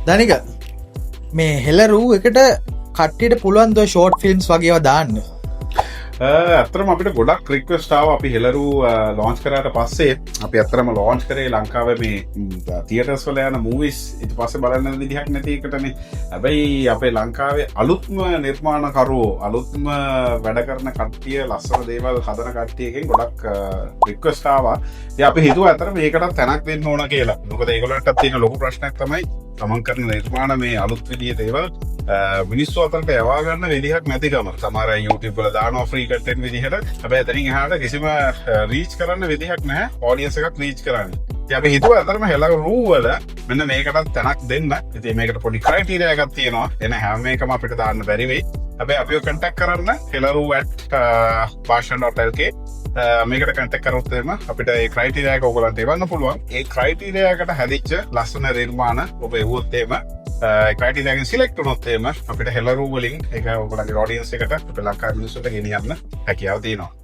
දනික මේ හෙලරූ එකට කට්ටියට පුළුවන්ද ෂෝට් ෆිල්ම්ස් වගේව දාන්න. ඇතරම අපිට ගොඩක් ක්‍රික්වස්ටාව අපි හෙලරු ලෝන්ච් කරට පස්සේ අපි අතරම ලෝන්ච් කරේ ලංකාව මේ තියටස් වල යන මූවිස් ඉට පස්ස බලන්න විදිහක් නැතිකටන හැබැයි අපේ ලංකාවේ අලුත්ම නිර්මාණකරෝ අලුත්ම වැඩ කරන කට්ටිය ලස්සන දේවල් හදන කට්ටියකින් ගොඩක් ක්‍රික්වස්ටාව අපි හිතුව ඇතර මේකට තැනක් දෙන්න ඕන කියලා නොකද ඒගොලටත් තියෙන ලොකු ප්‍රශ්නයක් තමයි තමන් කරන නිර්මාණ මේ අලුත් විදිිය දේවල් මිනිස්සු අතරට යවාගන්න විදිහක් නැතිකම සමර YouTube දාන ෆ්‍රී කටෙන් විදිහට හැබැ ඇතරින් හට කිසිම රීච් කරන්න විදිහක් නෑ ඕඩියන්ස එකක් රීච් කරන්න අපි හිතුව අතරම හෙල රූවල මෙන්න මේකටත් තැනක් දෙන්න ඉති මේකට පොඩි ක්‍රයිටීරය එකක් තියෙනවා එන හැම එකම අපිට දාන්න බැරිවෙයි හැබැ අපිෝ කටක් කරන්න හෙලරු වැට් පාෂන්.ල්ගේ මේකට කටක් කරොත්තේම අපිට ක්‍රයිටීරයක ඔගලන්ට එවන්න පුළුවන් ඒ ක්‍රයිටීරයකට හැදිච්ච ලස්සන නිර්මාණ ඔබ එවුවත්තේම ක්‍රයිටීරයගෙන් සිලෙක්ට නොත්තේම අපිට හෙලරු වලින් එක ඔගලගේ රෝඩියන්ස එකට අප ලංකා මිනිස්සුට ගෙනියන්න හැකියාව තියෙනවා